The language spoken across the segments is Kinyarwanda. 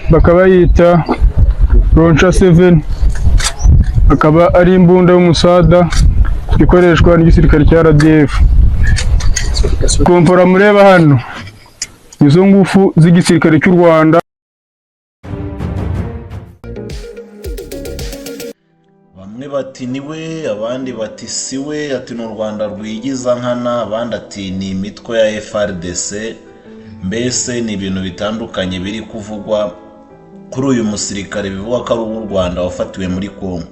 bakaba yita Launcher 7, akaba ari imbunda y'umusada ikoreshwa n'igisirikare cya RDF. Kompora mureba hano izo ngufu z'igisirikare cy'u Rwanda. Bamwe bati niwe, abandi bati siwe, ati ni u Rwanda rwigiza nkana, abandi ati ni imitwe ya FRDC. Mbese ni ibintu bitandukanye biri kuvugwa kuri uyu musirikare bivugwa ko ari uw'u Rwanda wafatiwe muri Kongo.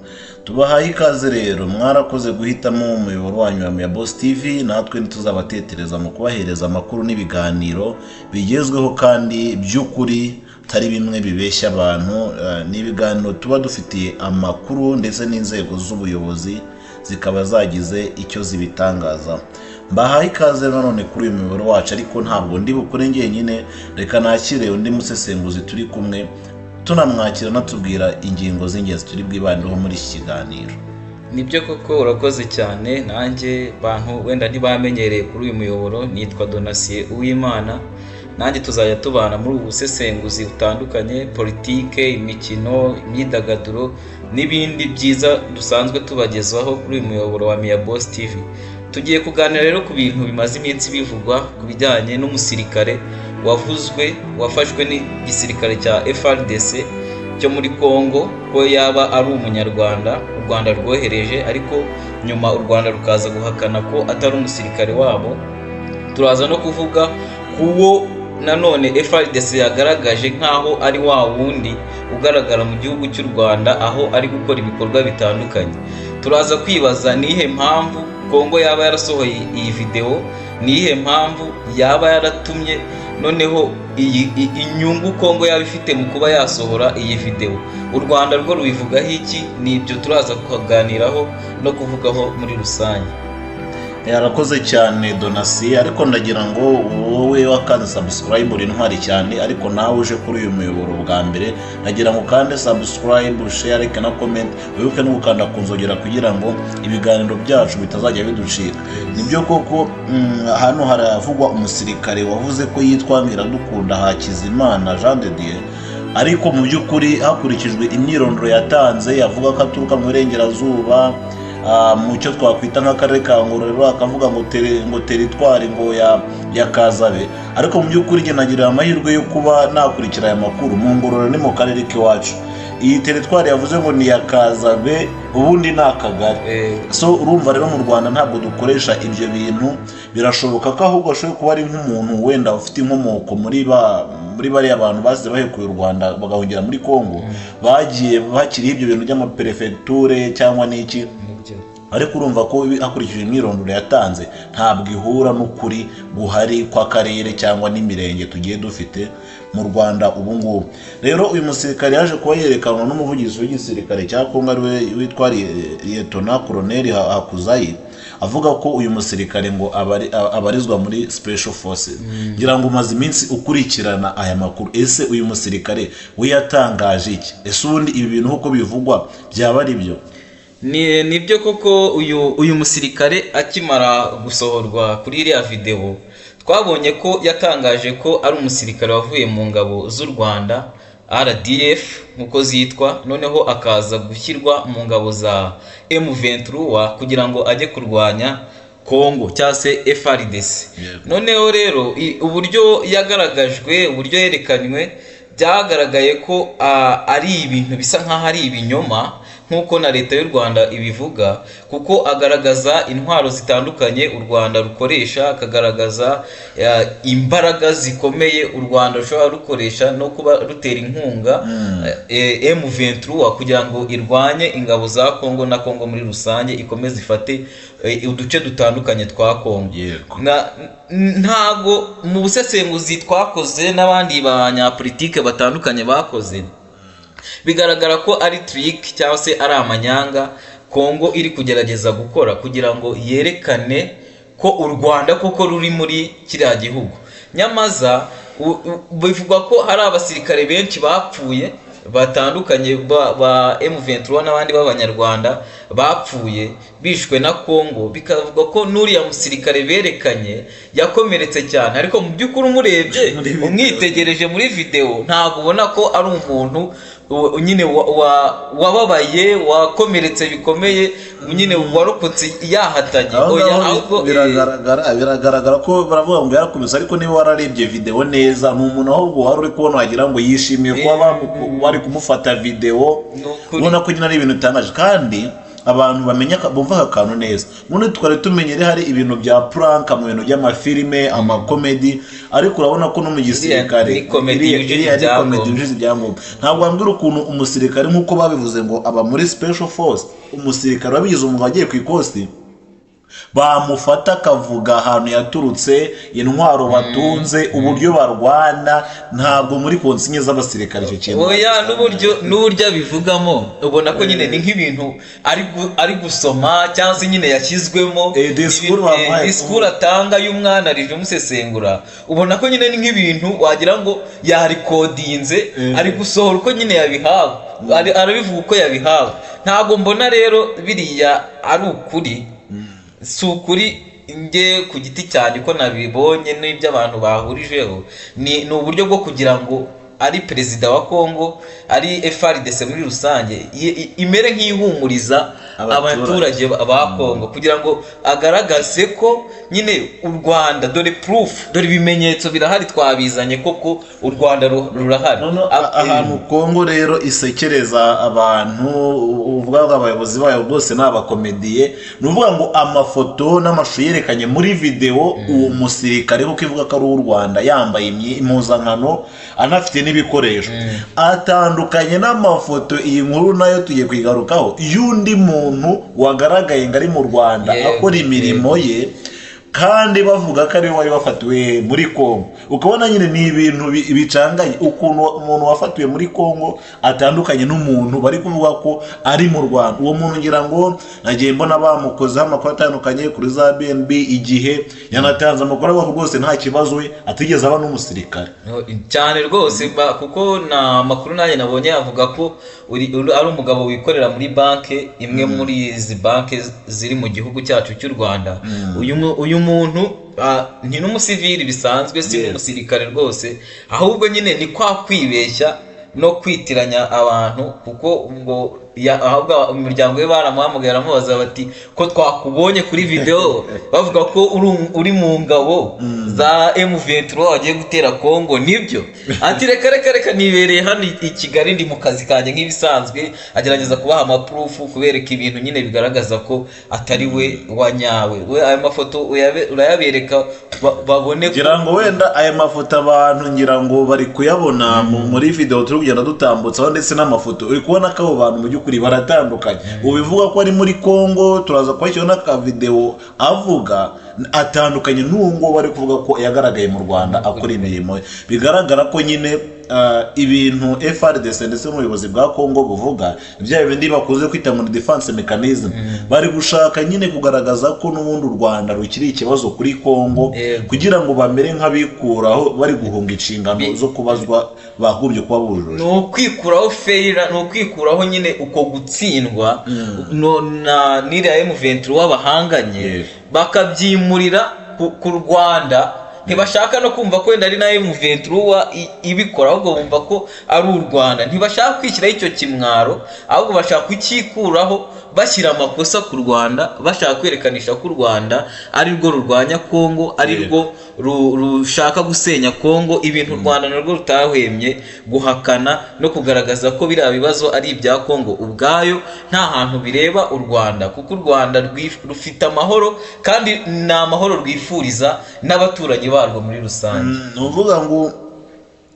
Tubahaye ikaze rero, mwarakoze guhitamo umuyoboro wanyu wa Mia Boss TV, natwe ntituzabatetereza mu kubahereza amakuru n'ibiganiro bigezweho kandi by'ukuri, tari bimwe bibeshya abantu. Ni ibiganiro tuba dufitiye amakuru ndetse n'inzego z'ubuyobozi zikaba zagize icyo zibitangaza. Mbahaye ikaze nanone kuri uyu muyoboro wacu, ariko ntabwo ndi bukore njyenyine, reka nakire undi musesenguzi turi kumwe, tunamwakira natubwira ingingo z'ingenzi turi bwibandeho muri iki kiganiro. Nibyo koko, urakoze cyane. Nanjye bantu wenda ntibamenyereye kuri uyu muyoboro, nitwa Donatien Uwimana. Nanjye tuzajya tubana muri ubu busesenguzi butandukanye, politike, imikino, imyidagaduro n'ibindi byiza dusanzwe tubagezaho kuri uyu muyoboro wa Mia Boss TV. Tugiye kuganira rero ku bintu bimaze iminsi bivugwa ku bijyanye n'umusirikare wafashwe n'igisirikare cya FRDC cyo muri Kongo, ko yaba ari umunyarwanda u Rwanda rwohereje, ariko nyuma u Rwanda rukaza guhakana ko atari umusirikare wabo. Turaza no kuvuga kuwo nanone FRDC yagaragaje nk'aho ari wa wundi ugaragara mu gihugu cy'u Rwanda, aho ari gukora ibikorwa bitandukanye. Turaza kwibaza nihe mpamvu Kongo yaba yarasohoye iyi video, nihe mpamvu yaba yaratumye noneho inyungu Kongo yaba ifite mu kuba yasohora iyi video. U Rwanda rwo rubivugaho iki? Nibyo turaza kuganiraho no kuvugaho muri rusange. Yarakoze cyane Donatien, ariko ndagira ngo wowe wakaze subscribe uri ntwari cyane, ariko nawe uje kuri uyu muyoboro bwa mbere, ndagira ngo kandi subscribe, share, like na comment, wibuke no gukanda kunzogera kugira ngo ibiganiro byacu bitazajya biducika. Nibyo koko, hano haravugwa umusirikare wavuze ko yitwa Miradukunda Hakizimana Jean de Dieu, ariko mu by'ukuri hakurikijwe imyirondoro yatanze, yavuga ko aturuka mu Burengerazuba, mu cyo twakwita nk'akarere ka Ngororero, akavuga ngo teritwari ngo ya Kazabe. Ariko mu by'ukuri njye nagira amahirwe yo kuba nakurikira aya makuru. Mu Ngororero ni mu karere k'iwacu, iyi teritwari yavuze ngo ni ya Kazabe, ubundi ni akagari. So urumva rero mu Rwanda ntabwo dukoresha ibyo bintu. Birashoboka ko ahubwo ashobora kuba ari nk'umuntu wenda ufite inkomoko muri bariya abantu basize bahekuye u Rwanda bagahungira muri Kongo, bagiye bakiriho ibyo bintu by'amaperefegiture cyangwa n'iki. Ariko urumva ko hakurikije imyirondoro yatanze ntabwo ihura n'ukuri guhari kw'akarere cyangwa n'imirenge tugiye dufite mu Rwanda ubu ngubu. Rero uyu musirikare yaje kuba yerekanwa n'umuvugizi w'igisirikare cya Kongo, ariwe witwa Lieutenant Colonel Hakuzayi, avuga ko uyu musirikare ngo abarizwa muri Special Forces. Ngira ngo umaze iminsi ukurikirana aya makuru, ese uyu musirikare we yatangaje iki? Ese ubundi ibi bintu uko bivugwa byaba ari byo? Nibyo koko, uyu musirikare akimara gusohorwa kuri iriya video, twabonye ko yatangaje ko ari umusirikare wavuye mu ngabo z'u Rwanda RDF nkuko zitwa, noneho akaza gushyirwa mu ngabo za M23 kugira ngo ajye kurwanya Kongo cyangwa se FRDC. Noneho rero uburyo yagaragajwe, uburyo yerekanywe, byagaragaye ko ari ibintu bisa nk'aho ari ibinyoma, nkuko na leta y'u Rwanda ibivuga, kuko agaragaza intwaro zitandukanye u Rwanda rukoresha, akagaragaza imbaraga zikomeye u Rwanda rushobora rukoresha no kuba rutera inkunga M23 kugira ngo irwanye ingabo za Kongo na Kongo muri rusange ikomeze ifate uduce dutandukanye twa Kongo. Ntago mu busesenguzi twakoze n'abandi banyapolitike batandukanye bakoze, bigaragara ko ari trick cyangwa se ari amanyanga Kongo iri kugerageza gukora kugira ngo yerekane ko u Rwanda koko ruri muri kiriya gihugu. Nyamaza bivugwa ko hari abasirikare benshi bapfuye batandukanye ba M23 n'abandi b'abanyarwanda bapfuye bishwe na Kongo, bikavuga ko n'uriya musirikare berekanye yakomeretse cyane, ariko mu by'ukuri umurebye umwitegereje muri video ntabwo ubona ko ari umuntu nyine wababaye wakomeretse bikomeye, nyine warokotse yahatanye. Biragaragara ko baravuga ngo yarakomeretse, ariko niba wararebye video neza ni umuntu ahubwo wari uri kubona wagira ngo yishimiye kuba bari kumufata video, ubona ko nyine ari ibintu bitangaje kandi abantu bamenya bumva akantu neza. None twari tumenyere hari ibintu bya prank mu bintu by'amafilime amakomedi, ariko urabona ko no mu gisirikare ni komedi yujize ibyangombwa. Ntabwo wambwira ukuntu umusirikare nk'uko babivuze ngo aba muri special force, umusirikare wabigize umwuga agiye ku ikosi bamufata akavuga ahantu yaturutse, intwaro batunze, uburyo barwana, ntabwo muri konsinye z'abasirikare icyo kintu. Oya, n'uburyo abivugamo ubona ko nyine ni nk'ibintu ari gusoma cyangwa se nyine yashyizwemo disikuru atanga y'umwana rije umusesengura, ubona ko nyine ni nk'ibintu wagira ngo yarikodinze ari gusohora uko nyine yabihawe, arabivuga uko yabihawe. Ntabwo mbona rero biriya ari ukuri, si ukuri nge ku giti cyane ko nabibonye n'ibyo abantu bahurijeho, ni uburyo bwo kugira ngo ari perezida wa Kongo, ari FARDC muri rusange imere nk'ihumuriza abaturage ba Kongo, kugira ngo agaragaze ko nyine u Rwanda, dore proof, dore ibimenyetso birahari twabizanye koko u Rwanda rurahari. Ahantu Kongo rero isekereza abantu, uvuga ngo abayobozi bayo bose n'abakomediye, nuvuga ngo amafoto n'amashusho yerekanye muri video uwo musirikare kuko ivuga ko ari u Rwanda yambaye impuzankano anafite n'ibikoresho, atandukanye n'amafoto iyi nkuru nayo tugiye kwigarukaho y'undi muntu wagaragaye ngo ari mu Rwanda akora imirimo ye, kandi bavuga ko ari we wari wafatiwe muri Kongo. Ukabona nyine ni ibintu bicanganye, ukuntu umuntu wafatiwe muri Kongo atandukanye n'umuntu bari kuvuga ko ari mu Rwanda. Uwo muntu ngira ngo nagiye mbona bamukozeho amakuru atandukanye kuri za BNB, igihe yanatanze amakuru avuga rwose nta kibazo we atigeze aba n'umusirikare cyane rwose, kuko na makuru nanjye nabonye avuga ko ari umugabo wikorera muri banke imwe muri izi banke ziri mu gihugu cyacu cy'u Rwanda. Uyu muntu ni n'umusivili bisanzwe, si n'umusirikare rwose, ahubwo nyine ni kwa kwibeshya no kwitiranya abantu, kuko ubwo ahubwo umuryango we baramuhamagaye baramubaza bati ko twakubonye kuri video bavuga ko uri mu ngabo za M23 wagiye gutera Kongo, nibyo? Ati reka nibereye hano i Kigali ndi mu kazi kanjye nk'ibisanzwe, agerageza kubaha amaproof, kubereka ibintu nyine bigaragaza ko atari we wanyawe. We aya mafoto urayabereka babone ngira ngo wenda aya mafoto abantu ngira ngo bari kuyabona muri video turi kugenda dutambutsaho, ndetse n'amafoto uri kubona ko abo bantu mu by'ukuri baratandukanye. Ubivuga ko ari muri Kongo, turaza kubashyiraho n'aka video avuga atandukanye n'uwo ngo bari kuvuga ko yagaragaye mu Rwanda akora imirimo. Bigaragara ko nyine ibintu FARDC ndetse n'ubuyobozi bwa Kongo buvuga ibya bindi bakoze kwita muri defense mechanism, bari gushaka nyine kugaragaza ko n'ubundi u Rwanda rukiri ikibazo kuri Kongo, kugira ngo bamere nk'abikuraho bari guhunga inshingano zo kubazwa bagubye kuba bujuje. No kwikuraho failure, no kwikuraho nyine uko gutsindwa na n'iriya M23 wabahanganye, bakabyimurira ku Rwanda. Ntibashaka no kumva ko wenda ari na M23 ibikora, ahubwo bumva ko ari u Rwanda. Ntibashaka kwishyiraho icyo kimwaro, ahubwo bashaka kukikuraho bashyira amakosa ku Rwanda, bashaka kwerekanisha ko u Rwanda ari rwo rurwanya Kongo, ari rwo rushaka gusenya Kongo, ibintu u Rwanda narwo rutahwemye guhakana no kugaragaza ko biriya bibazo ari ibya Kongo ubwayo, nta hantu bireba u Rwanda, kuko u Rwanda rufite amahoro, kandi ni amahoro rwifuriza n'abaturanyi barwo muri rusange. Nuvuga ngo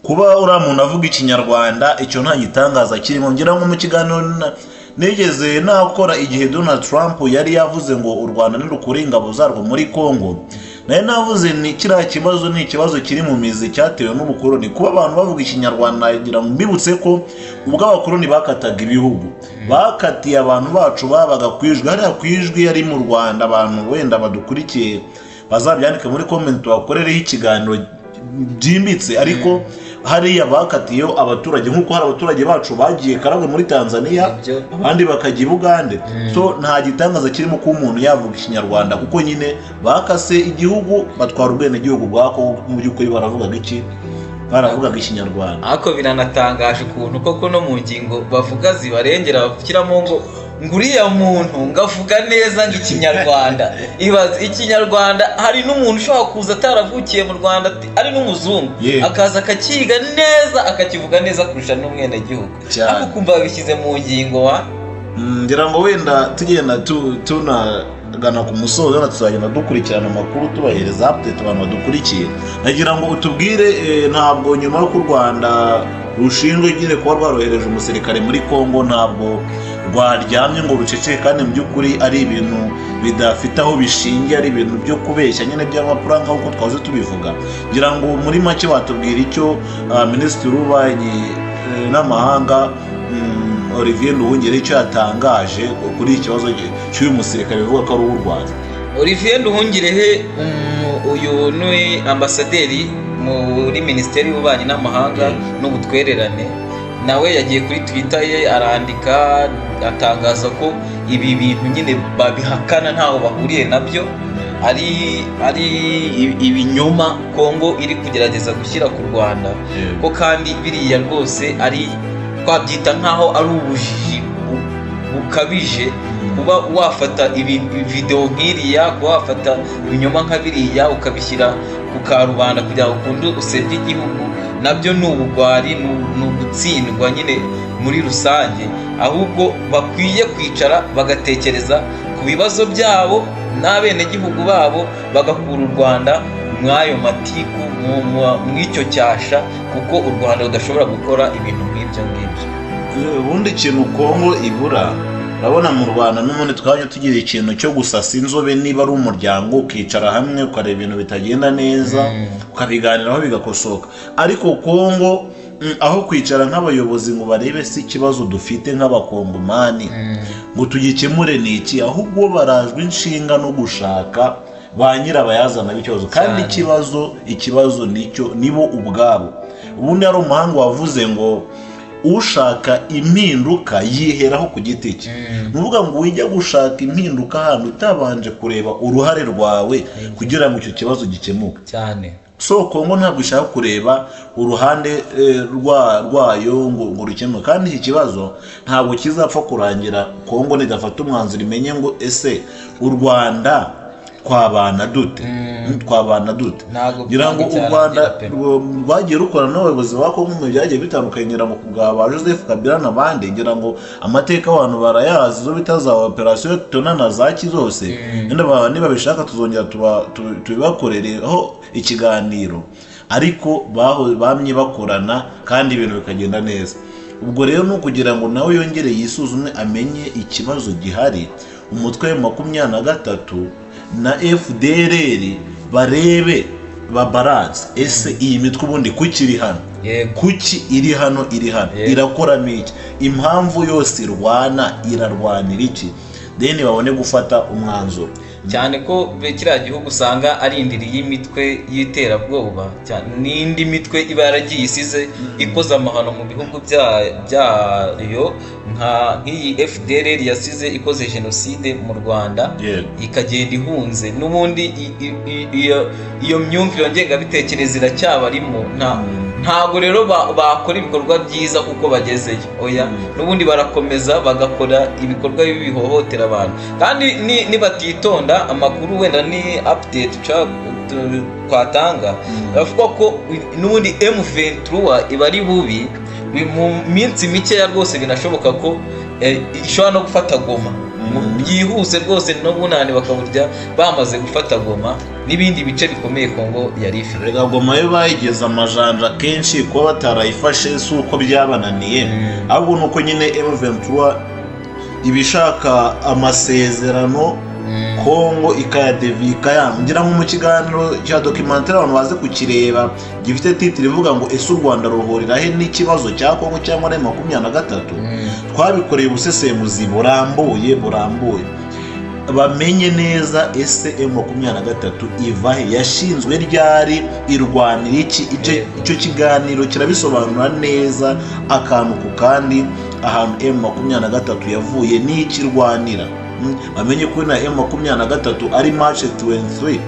kuba uriya muntu avuga ikinyarwanda icyo nta gitangaza kirimo. Ngira ngo mu kiganiro nigeze nakora igihe Donald Trump yari yavuze ngo u Rwanda nirukura ingabo zarwo muri Kongo, naye navuze ni kiriya kibazo ni ikibazo kiri mu mizi cyatewe n'ubukoloni. Kuba abantu bavuga ikinyarwanda nagira ngo mbibutse ko ubwo abakoloni bakataga ibihugu, bakatiye abantu bacu babaga kwijwi, hariya kwijwi yari mu Rwanda. Abantu wenda badukurikiye bazabyandika muri comment bakorereho ikiganiro byimbitse, ariko hariya bakatiyeho abaturage, nk'uko hari abaturage bacu bagiye Karagwe muri Tanzania, abandi bakajya i Bugande. So nta gitangaza kirimo ko umuntu yavuga ikinyarwanda, kuko nyine bakase igihugu batwara ubwenegihugu bwako. Mu by'ukuri baravugaga iki? Baravugaga ikinyarwanda. Ariko biranatangaje ukuntu koko no mu ngingo bavuga zibarengera bavugiramo ngo nguriya muntu ngavuga neza ng'ikinyarwanda. Ibaze ikinyarwanda, hari n'umuntu ushobora kuza ataravukiye mu Rwanda ari n'umuzungu, akaza akakiga neza akakivuga neza kurusha n'umwene gihugu. Ariko kumva babishyize mu ngingo ngira ngo wenda tugenda tunagana ku musozo, tuzagenda dukurikirana amakuru tubahereza update abantu badukurikiye. Nagira ngo utubwire, ntabwo nyuma yo ku Rwanda rushinzwe nyine kuba rwarohereje umusirikare muri Kongo, ntabwo rwaryamye ngo ruceceke, kandi mu by'ukuri ari ibintu bidafite aho bishingiye, ari ibintu byo kubeshya nyine by'amapuranga nk'uko twaje tubivuga. Ngira ngo muri make watubwira icyo Minisitiri w'Ububanyi n'Amahanga Olivier Nduhungire icyo yatangaje kuri iki kibazo cy'uyu musirikare bivuga ko ari uw'u Rwanda. Olivier Nduhungire uyu ni ambasaderi muri Minisiteri y'Ububanyi n'Amahanga n'Ubutwererane, nawe yagiye kuri Twitter ye arandika atangaza ko ibi bintu nyine babihakana ntaho bahuriye nabyo, ari ibinyoma Kongo iri kugerageza gushyira ku Rwanda, ko kandi biriya rwose ari twabyita nkaho ari ubujiji bukabije kuba wafata video nk'iriya, kuba wafata ibinyoma nka biriya ukabishyira ku karubanda kugira ngo ukunde usebye igihugu, nabyo ni ubugwari, ni ugutsindwa nyine muri rusange. Ahubwo bakwiye kwicara bagatekereza ku bibazo byabo n'abenegihugu babo, bagakura u Rwanda mw'ayo matiku, mw'icyo cyasha, kuko u Rwanda rudashobora gukora ibintu nk'ibyo ngibyo. Ubundi ikintu Kongo ibura, urabona mu Rwanda n'ubundi twajya tugira ikintu cyo gusasa inzobe, niba ari umuryango ukicara hamwe ukareba ibintu bitagenda neza ukabiganiraho bigakosoka. Ariko Kongo aho kwicara nk'abayobozi ngo barebe si ikibazo dufite nk'abakongomani ngo tugikemure ni iki, ahubwo barajwe inshinga no gushaka ba nyirabayazana b'ikibazo, kandi ikibazo nicyo nibo ubwabo. Ubundi hari umuhanga wavuze ngo ushaka impinduka yiheraho ku giti cye. Nuvuga ngo ujya gushaka impinduka ahantu utabanje kureba uruhare rwawe kugira ngo icyo kibazo gikemuke cyane. So Kongo ntabwo ishaka kureba uruhande rwayo ngo rukemuke, kandi iki kibazo ntabwo kizapfa kurangira Kongo nidafata umwanzuro imenye ngo ese u Rwanda twabana dute. Ngira ngo u Rwanda rwagiye rukorana n'abayobozi ba Kongo mu byagiye bitandukanye, ngira ngo kubwa ba Joseph Kabila n'abandi, ngira ngo amateka abantu barayazi, zo bita za operation Tona na zaki zose. Niba bishaka tuzongera tubibakorereho ikiganiro, ariko bamye bakorana kandi ibintu bikagenda neza. Ubwo rero ni ukugira ngo nawe yongere yisuzume, amenye ikibazo gihari. Umutwe wa 23 na FDLR barebe babaranze, ese iyi mitwe ubundi kuki iri hano, kuki iri hano irakora iki, impamvu yose irarwanira iki, then babone gufata umwanzuro. Cyane ko kiriya gihugu usanga ari indiri y'imitwe y'iterabwoba, n'indi mitwe iba yaragiye isize ikoze amahano mu bihugu byayo, nk'iyi FDLR yasize ikoze jenoside mu Rwanda, ikagenda ihunze. N'ubundi iyo myumvire ngengabitekerezo iracyabarimo, ntabwo rero bakora ibikorwa byiza kuko bagezeyo, oya, n'ubundi barakomeza bagakora ibikorwa bihohotera abantu. Kandi nibatitonda, amakuru wenda ni update twatanga, bavuga ko n'ubundi M23 iba ari bubi, mu minsi mikeya rwose binashoboka ko ishobora no gufata Goma byihuse rwose, no bunani bakaburya bamaze gufata Goma n'ibindi bice bikomeye Kongo yari ifite. Rega Goma yo bayigeze amajanja kenshi kuba batarayifashe, si uko byabananiye, ahubwo nuko nyine M23 ibishaka amasezerano Kongo ikayadevika. Ngira ngo mu kiganiro cya documentaire abantu baze kukireba gifite titre ivuga ngo ese u Rwanda ruhurira he n'ikibazo cya Kongo cyangwa M23, twabikoreye ubusesenguzi burambuye. bamenye neza ese M23 ivahe, yashinzwe ryari, irwanira iki. Icyo kiganiro kirabisobanura neza akantu ku kandi, ahantu M23 yavuye n'iki irwanira. Bamenye ko na M23 ari March 23,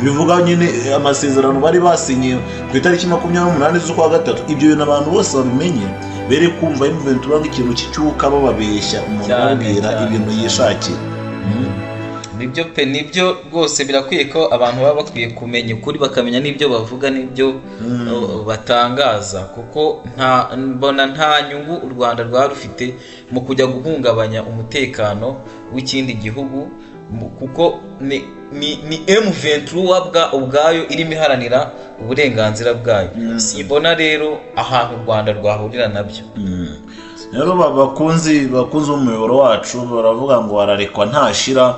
bivuga nyine amasezerano bari basinye ku itariki 28 z'ukwa gatatu. Ibyo bintu abantu bose babimenye, bere kumva M23 nk'ikintu cy'icyuka bababeshya, umuntu ababwira ibintu yishakiye. Nibyo pe, nibyo rwose birakwiye ko abantu baba bakwiye kumenya ukuri, bakamenya n'ibyo bavuga n'ibyo batangaza, kuko mbona nta nyungu u Rwanda rwa rufite mu kujya guhungabanya umutekano w'ikindi gihugu, kuko ni M23 ubwayo irimo iharanira uburenganzira bwayo. Simbona rero ahantu u Rwanda rwahurira nabyo. Rero bakunzi umuyoboro wacu baravuga ngo wararekwa ntashira.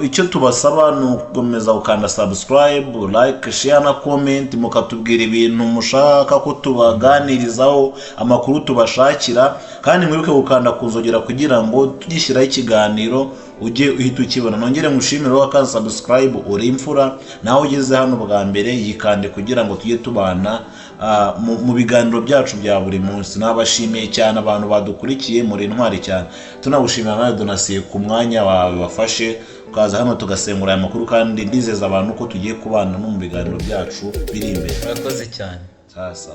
Icyo tubasaba ni ugukomeza gukanda subscribe, like, share na comment, mukatubwira ibintu mushaka ko tubaganirizaho, amakuru tubashakira, kandi mwibuke gukanda kunzogera kugira ngo tugishyiraho ikiganiro ujye uhita ukibona. Nongere mushimire wakanze subscribe, uri imfura naho ugeze hano bwa mbere, yikande kugira ngo tujye tubana mu biganiro byacu bya buri munsi. Nabashimiye cyane abantu badukurikiye, muri intwari cyane. Tunagushimira nawe Donatien ku mwanya wawe wafashe ukaza hano tugasengura aya makuru, kandi ndizeza abantu ko tugiye kubana no mu biganiro byacu biri imbere. Murakoze cyane. Sasa